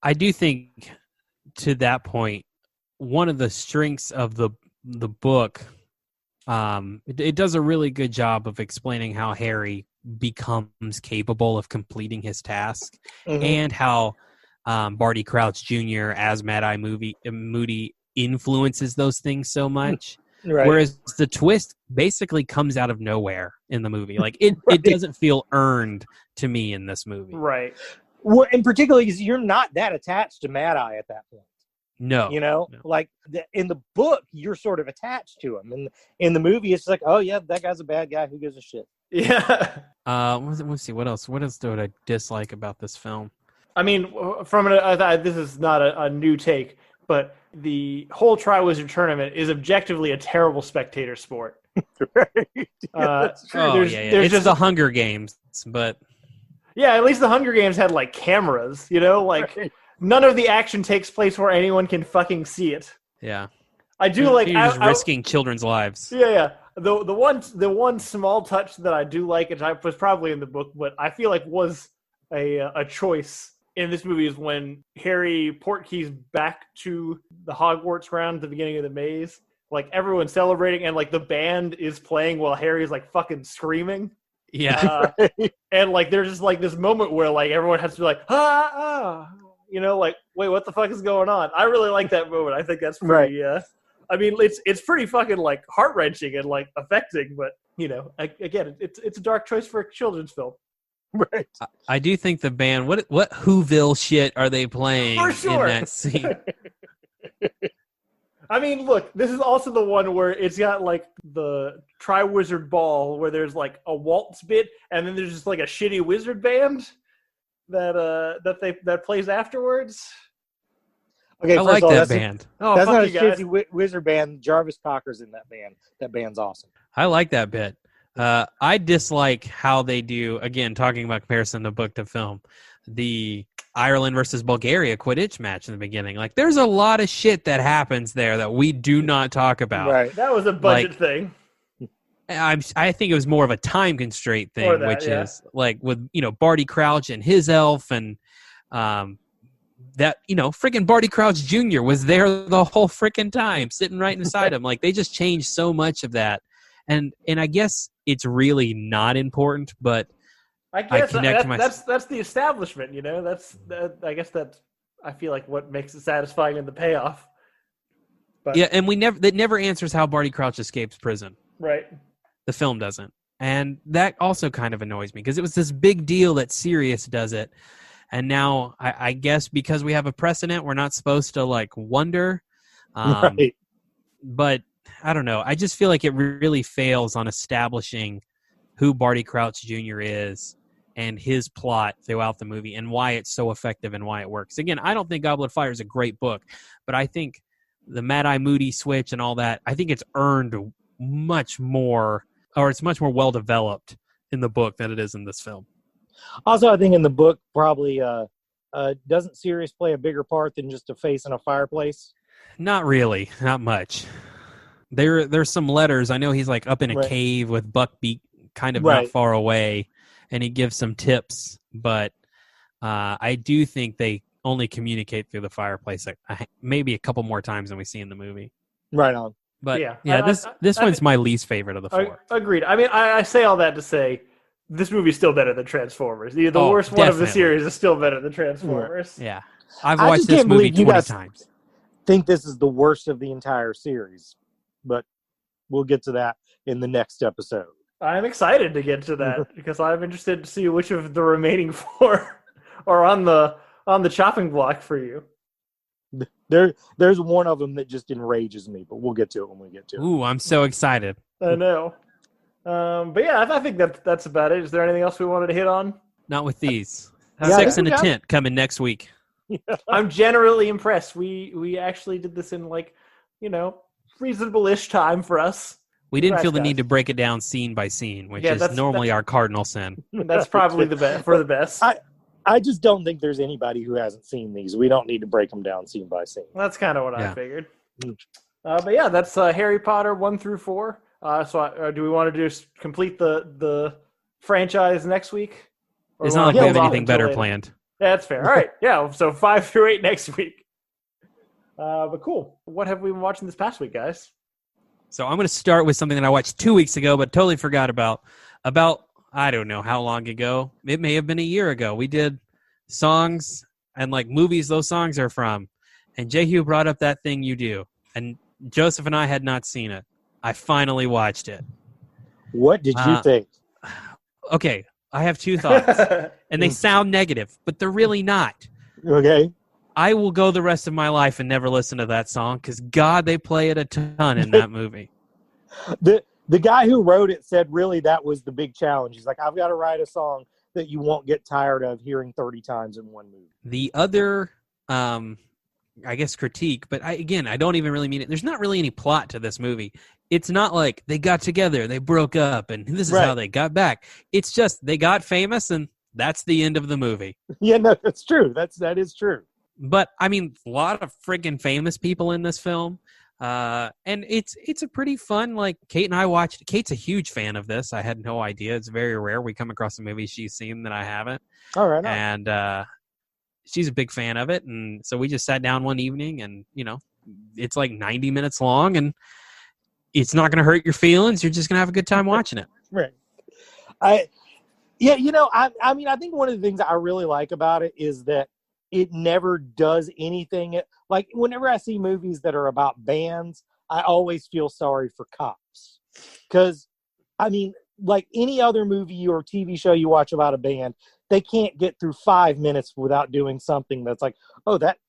I do think, to that point, one of the strengths of the book, it does a really good job of explaining how Harry becomes capable of completing his task, and how Barty Crouch Jr. as Mad-Eye Moody influences those things so much. Right. Whereas the twist basically comes out of nowhere in the movie. Like it doesn't feel earned to me in this movie. Right. Well, and particularly because you're not that attached to Mad-Eye at that point. No. Like in the book, you're sort of attached to him. And in the movie, it's like, oh, yeah, that guy's a bad guy. Who gives a shit? Yeah. Let's see. What else do I dislike about this film? I mean, this is not a new take, but the whole Triwizard Tournament is objectively a terrible spectator sport. It's just the Hunger Games, but yeah, at least the Hunger Games had like cameras, like none of the action takes place where anyone can fucking see it. Yeah, I do You're just risking children's lives. Yeah. The one small touch that I do like, and I was probably in the book, but I feel like was a choice in this movie, is when Harry portkeys back to the Hogwarts ground at the beginning of the maze, like everyone's celebrating, and like the band is playing while Harry's like fucking screaming. Yeah. And like there's just like this moment where like everyone has to be like like wait, what the fuck is going on? I really like that moment. I think that's pretty. I mean, it's pretty fucking like heart wrenching and like affecting, but again, it's a dark choice for a children's film. Right. I do think the band. What Whoville shit are they playing For sure. in that scene? I mean, look, this is also the one where it's got like the Triwizard Ball, where there's like a waltz bit, and then there's just like a shitty wizard band that plays afterwards. Okay, I like that band. That's not a shitty wizard band. Jarvis Cocker's in that band. That band's awesome. I like that bit. I dislike how they do, again, talking about comparison to book to film, the Ireland versus Bulgaria Quidditch match in the beginning. Like, there's a lot of shit that happens there that we do not talk about. Right. That was a budget thing. I think it was more of a time constraint thing, is like with, Barty Crouch and his elf, and that, freaking Barty Crouch Jr. was there the whole freaking time, sitting right inside him. Like, they just changed so much of that. And I guess it's really not important, but I guess that's the establishment, I guess that's, I feel like, what makes it satisfying in the payoff. But, yeah, and that never answers how Barty Crouch escapes prison. Right. The film doesn't. And that also kind of annoys me, because it was this big deal that Sirius does it. And now, I guess because we have a precedent, we're not supposed to, like, wonder. Right. But I don't know. I just feel like it really fails on establishing who Barty Crouch Jr. is and his plot throughout the movie and why it's so effective and why it works. Again, I don't think Goblet of Fire is a great book, but I think the Mad-Eye Moody switch and all that, I think it's earned much more, or it's much more well-developed in the book than it is in this film. Also, I think in the book, probably doesn't Sirius play a bigger part than just a face in a fireplace? Not really. Not much. There's some letters. I know he's like up in a cave with Buckbeak kind of not far away, and he gives some tips, but I do think they only communicate through the fireplace maybe a couple more times than we see in the movie. Right on. But this one's my least favorite of the four. Agreed. I mean, I say all that to say this movie's still better than Transformers. The worst one of the series is still better than Transformers. Yeah. I've watched this movie 20 times. Think this is the worst of the entire series, but we'll get to that in the next episode. I'm excited to get to that because I'm interested to see which of the remaining four are on the chopping block for you. There's one of them that just enrages me, but we'll get to it when we get to it. Ooh, I'm so excited. I know. But yeah, I think that's about it. Is there anything else we wanted to hit on? Not with these. Sex in a Tent coming next week. I'm generally impressed. We actually did this in reasonable-ish time for us. We didn't feel the need to break it down scene by scene, which is normally our cardinal sin. That's probably the best. I just don't think there's anybody who hasn't seen these. We don't need to break them down scene by scene. That's kind of what I figured. But yeah, that's Harry Potter 1 through 4. So do we want to just complete the franchise next week? It's not like we have anything better planned. Yeah, that's fair. All right. Yeah, so 5 through 8 next week. But cool. What have we been watching this past week, guys? So I'm going to start with something that I watched 2 weeks ago, but totally forgot about. I don't know how long ago. It may have been a year ago. We did songs and like movies those songs are from. And Jehu brought up That Thing You Do. And Joseph and I had not seen it. I finally watched it. What did you think? Okay, I have two thoughts. And they sound negative, but they're really not. Okay. I will go the rest of my life and never listen to that song because, God, they play it a ton in that movie. The guy who wrote it said really that was the big challenge. He's like, I've got to write a song that you won't get tired of hearing 30 times in one movie. The other, I guess, critique, but I don't even really mean it. There's not really any plot to this movie. It's not like they got together, they broke up, and this is how they got back. It's just they got famous, and that's the end of the movie. Yeah, no, that's true. That is true. But, I mean, a lot of friggin' famous people in this film. And it's a pretty fun, like, Kate and I watched. Kate's a huge fan of this. I had no idea. It's very rare we come across a movie she's seen that I haven't. All right. And she's a big fan of it. And so we just sat down one evening and, it's like 90 minutes long. And it's not going to hurt your feelings. You're just going to have a good time watching it. Right. I mean, I think one of the things I really like about it is that it never does anything. Like, whenever I see movies that are about bands, I always feel sorry for cops. Because, I mean, like any other movie or TV show you watch about a band, they can't get through 5 minutes without doing something that's like, oh, that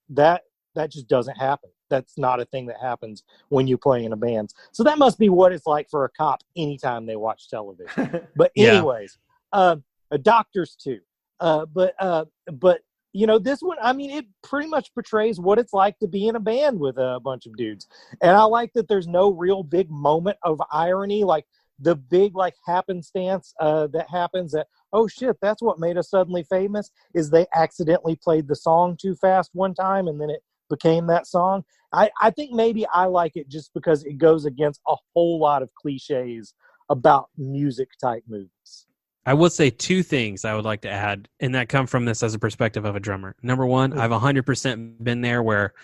just doesn't happen. That's not a thing that happens when you play in a band. So that must be what it's like for a cop anytime they watch television. But anyways, doctors too. But this one, I mean, it pretty much portrays what it's like to be in a band with a bunch of dudes. And I like that there's no real big moment of irony, like the big like happenstance that happens that, oh shit, that's what made us suddenly famous, is they accidentally played the song too fast one time and then it became that song. I think maybe I like it just because it goes against a whole lot of cliches about music type movies. I will say 2 things I would like to add, and that come from this as a perspective of a drummer. Number one, I've 100% been there where,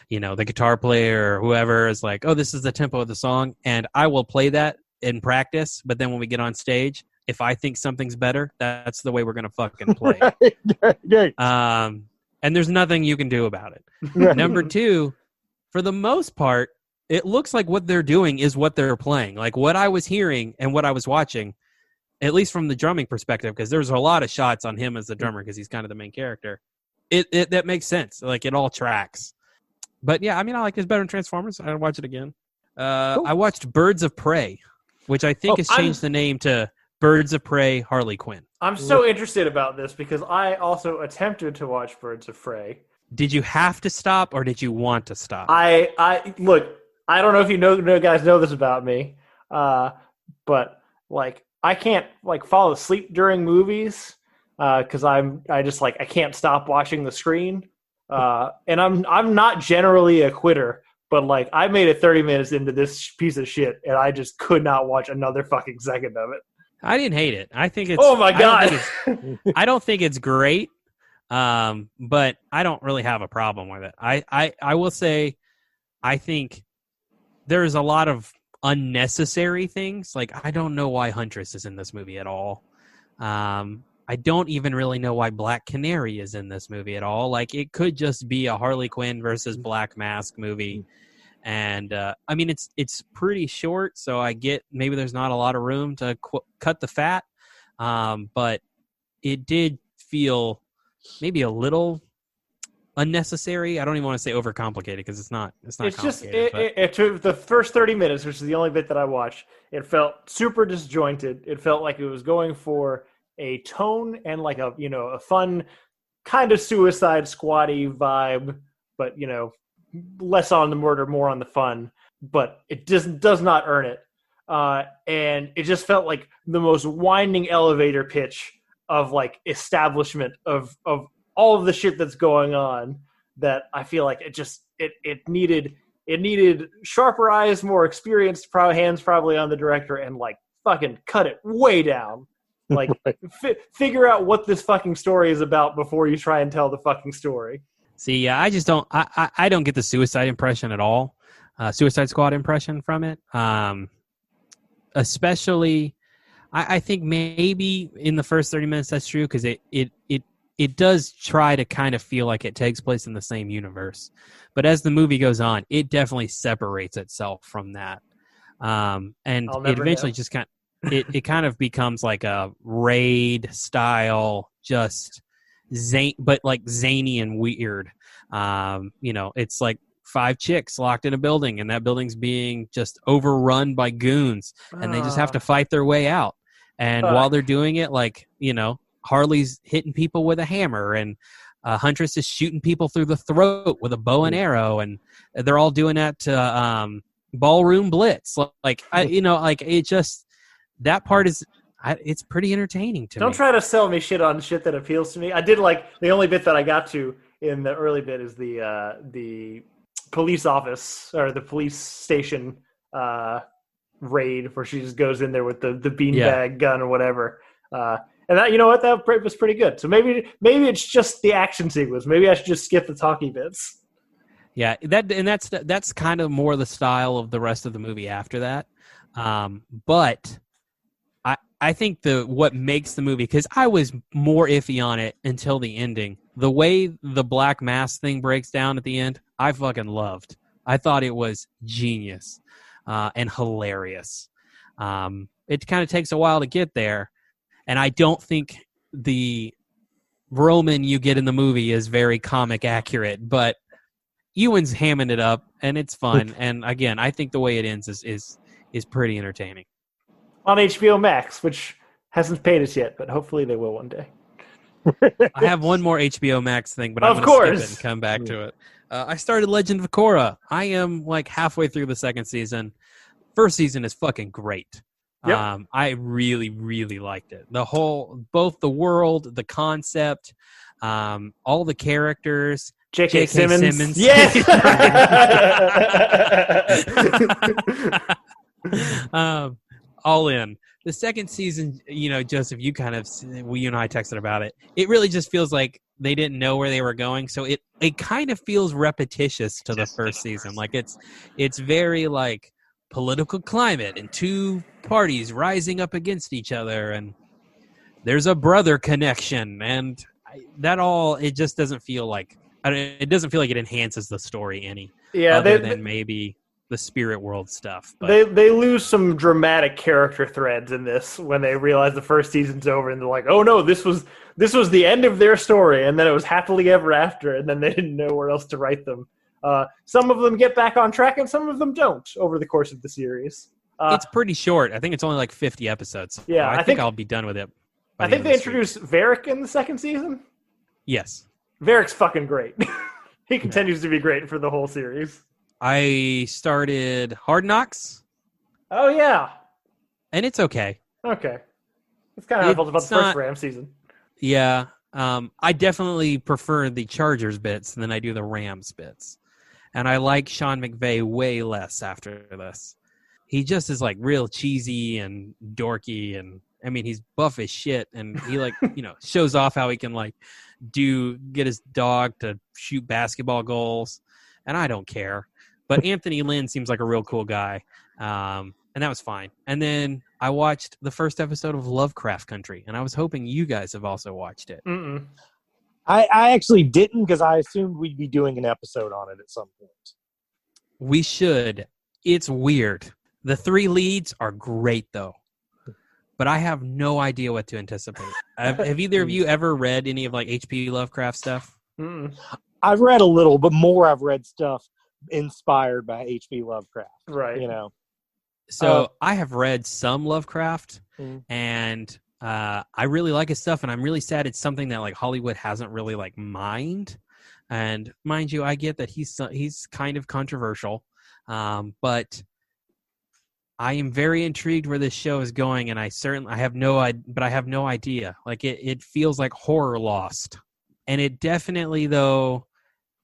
the guitar player or whoever is like, oh, this is the tempo of the song, and I will play that in practice, but then when we get on stage, if I think something's better, that's the way we're going to fucking play. And there's nothing you can do about it. Number 2, for the most part, it looks like what they're doing is what they're playing. Like what I was hearing and what I was watching, at least from the drumming perspective, because there's a lot of shots on him as the drummer because he's kind of the main character. That makes sense. Like it all tracks. But yeah, I mean, I like this better than Transformers. I'd watch it again. Cool. I watched Birds of Prey, which I think has changed the name to Birds of Prey Harley Quinn. I'm so interested about this because I also attempted to watch Birds of Prey. Did you have to stop or did you want to stop? I look, I don't know if you guys know this about me, but like I can't like fall asleep during movies because I can't stop watching the screen. And I'm not generally a quitter, but like I made it 30 minutes into this piece of shit and I just could not watch another fucking second of it. I didn't hate it. I think it's. Oh my god! I don't think it's great, but I don't really have a problem with it. I will say, I think there's a lot of unnecessary things. Like I don't know why Huntress is in this movie at all. I don't even really know why Black Canary is in this movie at all. Like it could just be a Harley Quinn versus Black Mask movie. And I mean, it's pretty short, so I get maybe there's not a lot of room to cut the fat, but it did feel maybe a little unnecessary. I don't even want to say overcomplicated because it's not. It's just the first 30 minutes, which is the only bit that I watched. It felt super disjointed. It felt like it was going for a tone and like a fun kind of Suicide Squad-y vibe, but less on the murder, more on the fun, but it does not earn it. And it just felt like the most winding elevator pitch of like establishment of all of the shit that's going on, that I feel like it needed sharper eyes, more experienced hands probably on the director, and like fucking cut it way down. Like figure out what this fucking story is about before you try and tell the fucking story. See, I just don't. I don't get the Suicide impression at all. Suicide Squad impression from it. Especially, I think maybe in the first 30 minutes that's true because it does try to kind of feel like it takes place in the same universe. But as the movie goes on, it definitely separates itself from that. And it eventually just it kind of becomes like a Raid style, just but like zany and weird. It's like 5 chicks locked in a building and that building's being just overrun by goons and they just have to fight their way out. And while they're doing it, like, Harley's hitting people with a hammer and Huntress is shooting people through the throat with a bow and arrow, and they're all doing that to Ballroom Blitz. Like it just, that part is, it's pretty entertaining to me. Don't try to sell me shit on shit that appeals to me. I did like the only bit that I got to in the early bit is the police office or the police station raid where she just goes in there with the beanbag gun or whatever. And that, that was pretty good. So maybe it's just the action sequence. Maybe I should just skip the talkie bits. Yeah, that's kind of more the style of the rest of the movie after that. But I think what makes the movie, because I was more iffy on it until the ending. The way the black mass thing breaks down at the end, I fucking loved. I thought it was genius and hilarious. It kind of takes a while to get there, and I don't think the Roman you get in the movie is very comic accurate, but Ewan's hamming it up, and it's fun. And again, I think the way it ends is pretty entertaining. On HBO Max, which hasn't paid us yet, but hopefully they will one day. I have one more HBO Max thing, but I'm Of going to skip course. it and come back to it. I started Legend of Korra. I am like halfway through the second season. First season is fucking great. Yep. I really, really liked it. Both the world, the concept, all the characters. J.K. Simmons. Yes. All in. The second season, Joseph, you and I texted about it. It really just feels like they didn't know where they were going, so it kind of feels repetitious to the first season. Like it's very like political climate and two parties rising up against each other, and there's a brother connection, and it just doesn't feel like it doesn't feel like it enhances the story any. Yeah, other than maybe the spirit world stuff. But they lose some dramatic character threads in this when they realize the first season's over, and they're like, "Oh no, this was the end of their story," and then it was happily ever after, and then they didn't know where else to write them. Some of them get back on track, and some of them don't over the course of the series. It's pretty short. I think it's only like 50 episodes. Yeah, I think I'll be done with it. I think they introduced Varric in the second season. Yes. Varric's fucking great. He continues to be great for the whole series. I started Hard Knocks. Oh, yeah. And it's okay. Okay. It's kind of how I felt about the first Ram season. Yeah. I definitely prefer the Chargers bits than I do the Rams bits. And I like Sean McVay way less after this. He just is like real cheesy and dorky, and I mean he's buff as shit, and he like shows off how he can like get his dog to shoot basketball goals, and I don't care. But Anthony Lynn seems like a real cool guy, and that was fine. And then I watched the first episode of Lovecraft Country, and I was hoping you guys have also watched it. Mm-mm. I actually didn't, because I assumed we'd be doing an episode on it at some point. We should. It's weird. The three leads are great, though. But I have no idea what to anticipate. Have either of you ever read any of like H.P. Lovecraft stuff? Mm-mm. I've read a little, but more I've read stuff inspired by H.P. Lovecraft. Right. So I have read some Lovecraft, and I really like his stuff, and I'm really sad it's something that like Hollywood hasn't really like mined. And mind you, I get that he's kind of controversial, but I am very intrigued where this show is going, and I have no idea. Like it feels like horror Lost, and it definitely though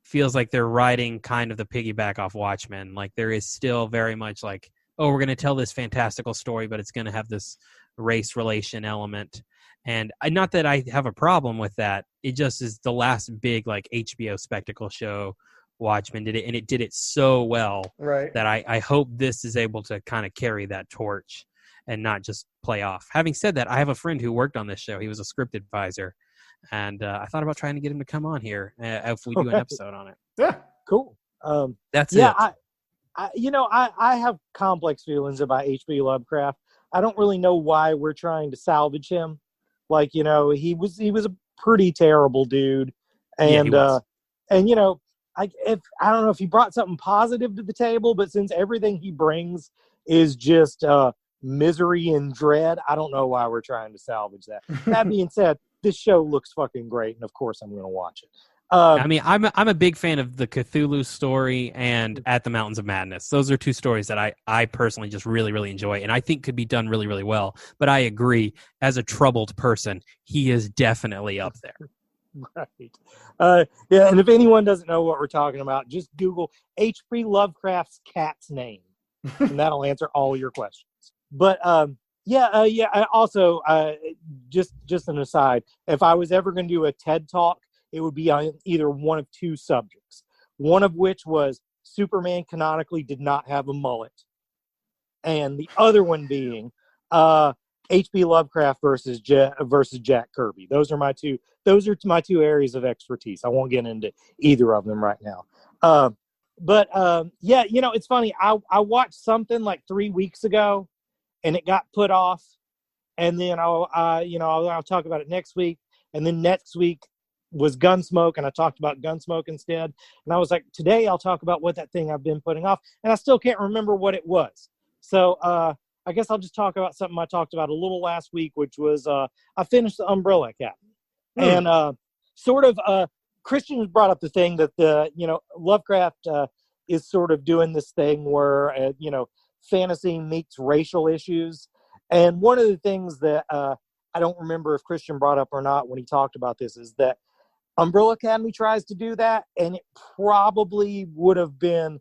feels like they're riding kind of the piggyback off Watchmen. Like there is still very much like, oh, we're going to tell this fantastical story, but it's going to have this race relation element. And not that I have a problem with that. It just is the last big like HBO spectacle show. Watchmen did it, and it did it so well that I hope this is able to kind of carry that torch and not just play off. Having said that, I have a friend who worked on this show. He was a script advisor, and I thought about trying to get him to come on here if we do an episode on it. Yeah, cool. That's it. I have complex feelings about H.P. Lovecraft. I don't really know why we're trying to salvage him. Like, he was a pretty terrible dude, and I don't know if he brought something positive to the table, but since everything he brings is just misery and dread, I don't know why we're trying to salvage that. That being said, this show looks fucking great, and of course I'm going to watch it. I'm a big fan of the Cthulhu story and At the Mountains of Madness. Those are two stories that I personally just really, really enjoy, and I think could be done really, really well. But I agree, as a troubled person, he is definitely up there. Right. Yeah, and if anyone doesn't know what we're talking about, just Google H.P. Lovecraft's cat's name, and that'll answer all your questions. But also, just an aside, if I was ever going to do a TED Talk, it would be on either one of two subjects. one of which was Superman canonically did not have a mullet, and the other one being H.P. Lovecraft versus Jack Kirby. Those are my two. Those are my two areas of expertise. I won't get into either of them right now. But yeah, it's funny. I watched something like 3 weeks ago, and it got put off. And then I'll talk about it next week. And then next week was Gunsmoke, and I talked about Gunsmoke instead. And I was like, today I'll talk about what that thing I've been putting off, and I still can't remember what it was. So I guess I'll just talk about something I talked about a little last week, which was I finished the Umbrella Academy. And Christian brought up the thing that Lovecraft is sort of doing this thing where fantasy meets racial issues. And one of the things that I don't remember if Christian brought up or not when he talked about this is that Umbrella Academy tries to do that, and it probably would have been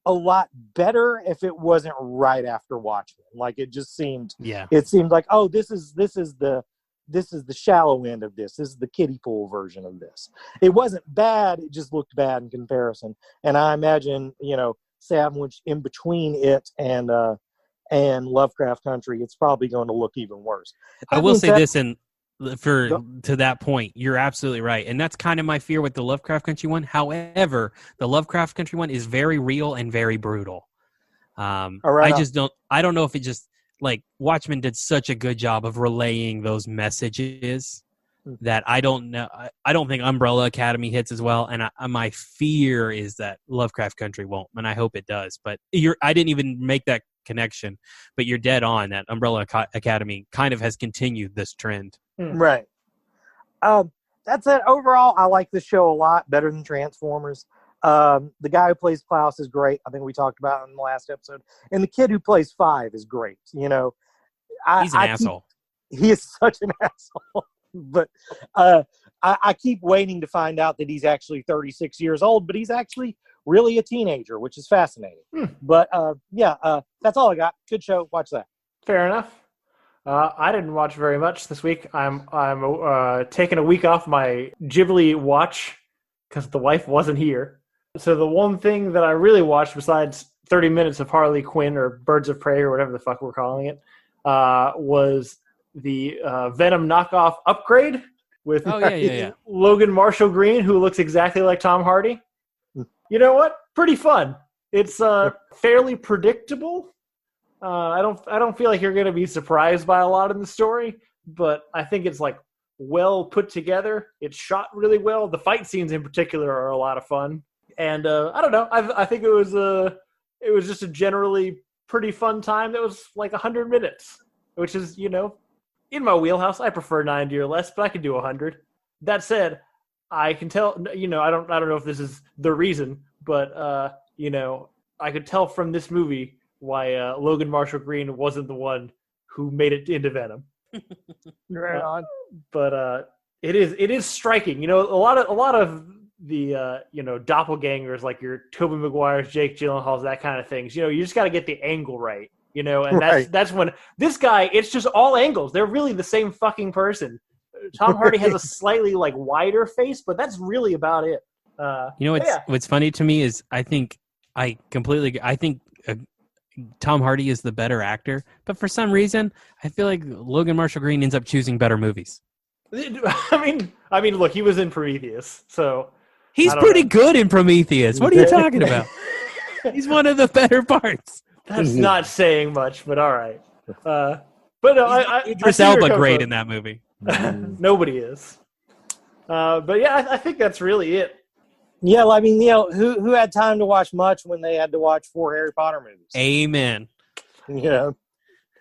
a lot better if it wasn't right after Watchmen. Like, it just seemed, it seemed like, oh, this is the shallow end of this. This is the kiddie pool version of this. It wasn't bad. It just looked bad in comparison. And I imagine, sandwiched in between it and Lovecraft Country, it's probably going to look even worse. I will say this, and to that point, you're absolutely right. And that's kind of my fear with the Lovecraft Country one. However, the Lovecraft Country one is very real and very brutal. I don't know if it just, like, Watchmen did such a good job of relaying those messages that I don't know. I don't think Umbrella Academy hits as well. And my fear is that Lovecraft Country won't, and I hope it does. But I didn't even make that connection, but you're dead on that Umbrella Academy kind of has continued this trend. Right. That said, overall, I like this show a lot better than Transformers. The guy who plays Klaus is great. I think we talked about it in the last episode. And the kid who plays Five is great. He's an asshole. He is such an asshole. But I keep waiting to find out that he's actually 36 years old, but he's actually really a teenager, which is fascinating. But that's all I got. Good show. Watch that. Fair enough. I didn't watch very much this week. I'm taking a week off my Ghibli watch because the wife wasn't here. So the one thing that I really watched besides 30 minutes of Harley Quinn or Birds of Prey or whatever the fuck we're calling it was the Venom knockoff Upgrade with Logan Marshall Green, who looks exactly like Tom Hardy. You know what? Pretty fun. It's fairly predictable. I don't feel like you're going to be surprised by a lot in the story, but I think it's like well put together. It's shot really well. The fight scenes in particular are a lot of fun, and I don't know. I think it was just a generally pretty fun time. That was like 100 minutes, which is in my wheelhouse. I prefer 90 or less, but I could do 100. That said, I can tell. I don't know if this is the reason, but I could tell from this movie why Logan Marshall Green wasn't the one who made it into Venom. Right on. But it is striking. A lot of the doppelgangers, like your Tobey Maguire's, Jake Gyllenhaal's, that kind of things. You just got to get the angle right. And that's when this guy. It's just all angles. They're really the same fucking person. Tom Hardy has a slightly wider face, but that's really about it. What's funny to me is I think Tom Hardy is the better actor, but for some reason I feel like Logan Marshall Green ends up choosing better movies. I mean, look, he was in Prometheus, so he's pretty good in Prometheus. What are you talking about? He's one of the better parts. That's not saying much, but all right. But no, Idris Elba great in that movie. Nobody is. But yeah, I think that's really it. Yeah, well, I mean, who had time to watch much when they had to watch 4 Harry Potter movies? Amen. Yeah.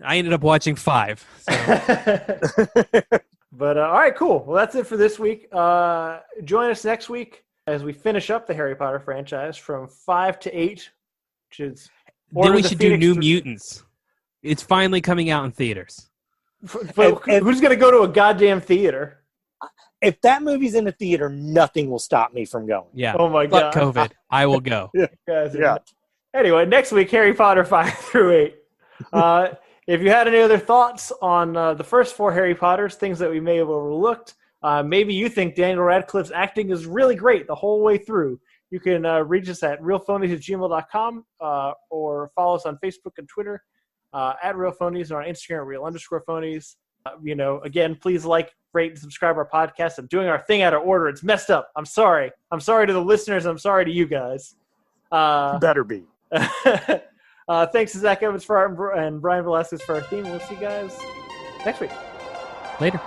I ended up watching 5. So. But all right, cool. Well, that's it for this week. Join us next week as we finish up the Harry Potter franchise from 5 to 8, which is. Then we should do New Mutants. It's finally coming out in theaters. But who's going to go to a goddamn theater? If that movie's in the theater, nothing will stop me from going. Yeah. Oh my God. Fuck COVID. I will go. Yeah. Anyway, next week, Harry Potter 5 through 8. If you had any other thoughts on the first 4 Harry Potters, things that we may have overlooked, maybe you think Daniel Radcliffe's acting is really great the whole way through, You can reach us at realphonies@gmail.com or follow us on Facebook and Twitter at realphonies, or on Instagram at real_phonies. Again, please like, rate, and subscribe our podcast. I'm doing our thing out of order. It's messed up. I'm sorry. I'm sorry to the listeners. I'm sorry to you guys. Better be. Thanks to Zach Evans for art and Brian Velasquez for our theme. We'll see you guys next week. Later.